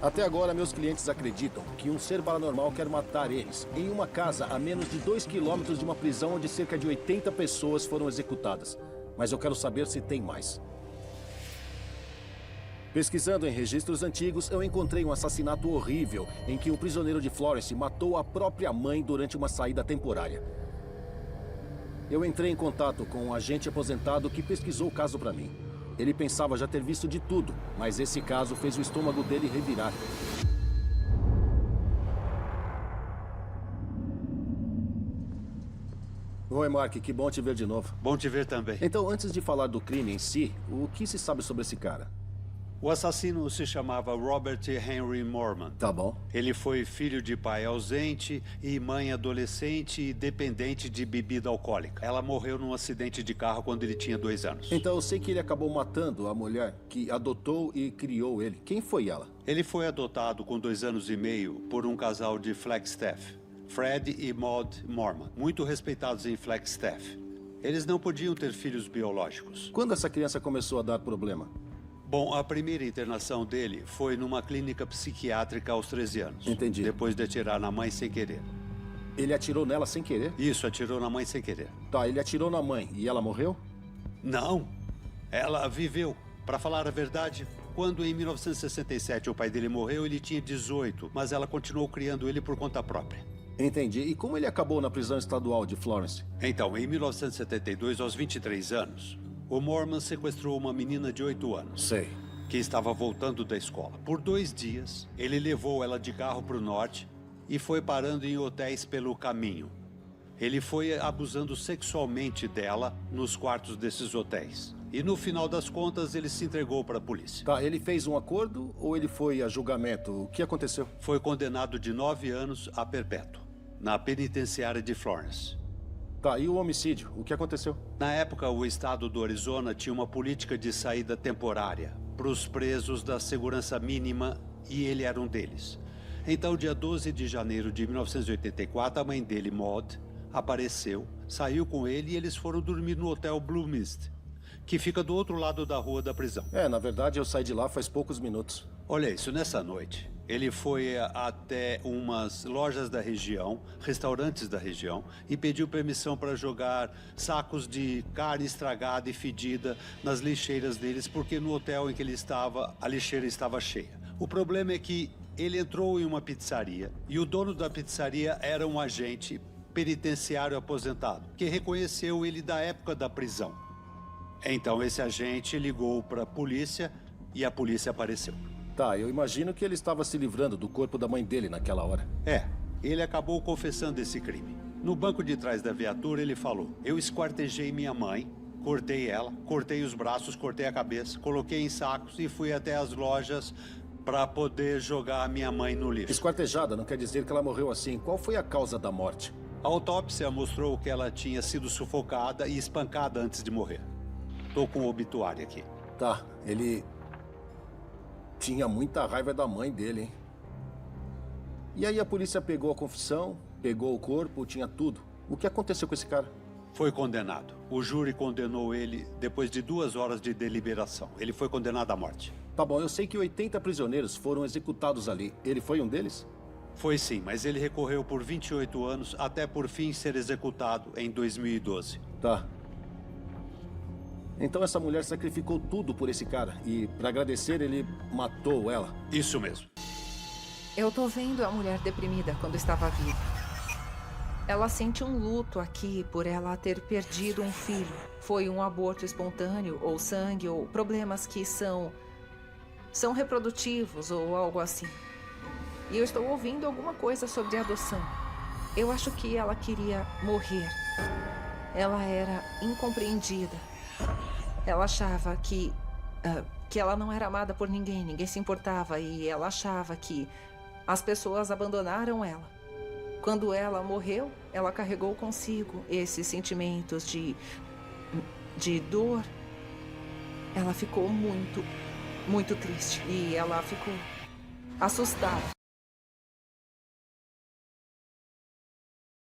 Até agora, meus clientes acreditam que um ser paranormal quer matar eles em uma casa a menos de 2 quilômetros de uma prisão onde cerca de 80 pessoas foram executadas. Mas eu quero saber se tem mais. Pesquisando em registros antigos, eu encontrei um assassinato horrível em que um prisioneiro de Florence matou a própria mãe durante uma saída temporária. Eu entrei em contato com um agente aposentado que pesquisou o caso para mim. Ele pensava já ter visto de tudo, mas esse caso fez o estômago dele revirar. Oi, Mark, que bom te ver de novo. Bom te ver também. Então, antes de falar do crime em si, o que se sabe sobre esse cara? O assassino se chamava Robert Henry Mormon. Tá bom. Ele foi filho de pai ausente e mãe adolescente e dependente de bebida alcoólica. Ela morreu num acidente de carro quando ele tinha 2 anos. Então eu sei que ele acabou matando a mulher que adotou e criou ele. Quem foi ela? Ele foi adotado com 2 anos e meio por um casal de Flagstaff, Fred e Maud Mormon, muito respeitados em Flagstaff. Eles não podiam ter filhos biológicos. Quando essa criança começou a dar problema? Bom, a primeira internação dele foi numa clínica psiquiátrica aos 13 anos. Entendi. Depois de atirar na mãe sem querer. Ele atirou nela sem querer? Isso, atirou na mãe sem querer. Tá, ele atirou na mãe e ela morreu? Não, ela viveu. Para falar a verdade, quando em 1967 o pai dele morreu, ele tinha 18, mas ela continuou criando ele por conta própria. Entendi. E como ele acabou na prisão estadual de Florence? Então, em 1972, aos 23 anos, o Mormon sequestrou uma menina de 8 anos. Sei. Que estava voltando da escola. Por 2 dias, ele levou ela de carro para o norte e foi parando em hotéis pelo caminho. Ele foi abusando sexualmente dela nos quartos desses hotéis. E no final das contas, ele se entregou para a polícia. Tá, ele fez um acordo ou ele foi a julgamento? O que aconteceu? Foi condenado de 9 anos a perpétuo, na penitenciária de Florence. Tá, e o homicídio? O que aconteceu? Na época, o estado do Arizona tinha uma política de saída temporária para os presos da segurança mínima e ele era um deles. Então, dia 12 de janeiro de 1984, a mãe dele, Maud, apareceu, saiu com ele e eles foram dormir no hotel Blue Mist, que fica do outro lado da rua da prisão. Na verdade, eu saí de lá faz poucos minutos. Olha isso, nessa noite, ele foi até umas lojas da região, restaurantes da região, e pediu permissão para jogar sacos de carne estragada e fedida nas lixeiras deles, porque no hotel em que ele estava, a lixeira estava cheia. O problema é que ele entrou em uma pizzaria e o dono da pizzaria era um agente penitenciário aposentado, que reconheceu ele da época da prisão. Então esse agente ligou para a polícia e a polícia apareceu. Tá, eu imagino que ele estava se livrando do corpo da mãe dele naquela hora. Ele acabou confessando esse crime. No banco de trás da viatura ele falou: eu esquartejei minha mãe, cortei ela, cortei os braços, cortei a cabeça, coloquei em sacos e fui até as lojas para poder jogar a minha mãe no lixo. Esquartejada não quer dizer que ela morreu assim. Qual foi a causa da morte? A autópsia mostrou que ela tinha sido sufocada e espancada antes de morrer. Tô com o obituário aqui. Tá, ele tinha muita raiva da mãe dele, hein? E aí a polícia pegou a confissão, pegou o corpo, tinha tudo. O que aconteceu com esse cara? Foi condenado. O júri condenou ele depois de 2 horas de deliberação. Ele foi condenado à morte. Tá bom, eu sei que 80 prisioneiros foram executados ali. Ele foi um deles? Foi sim, mas ele recorreu por 28 anos até por fim ser executado em 2012. Tá. Então essa mulher sacrificou tudo por esse cara e, para agradecer, ele matou ela. Isso mesmo. Eu tô vendo a mulher deprimida quando estava viva. Ela sente um luto aqui por ela ter perdido um filho. Foi um aborto espontâneo, ou sangue, ou problemas que são reprodutivos, ou algo assim. E eu estou ouvindo alguma coisa sobre adoção. Eu acho que ela queria morrer. Ela era incompreendida. Ela achava que ela não era amada por ninguém, ninguém se importava. E ela achava que as pessoas abandonaram ela. Quando ela morreu, ela carregou consigo esses sentimentos de dor. Ela ficou muito, muito triste. E ela ficou assustada.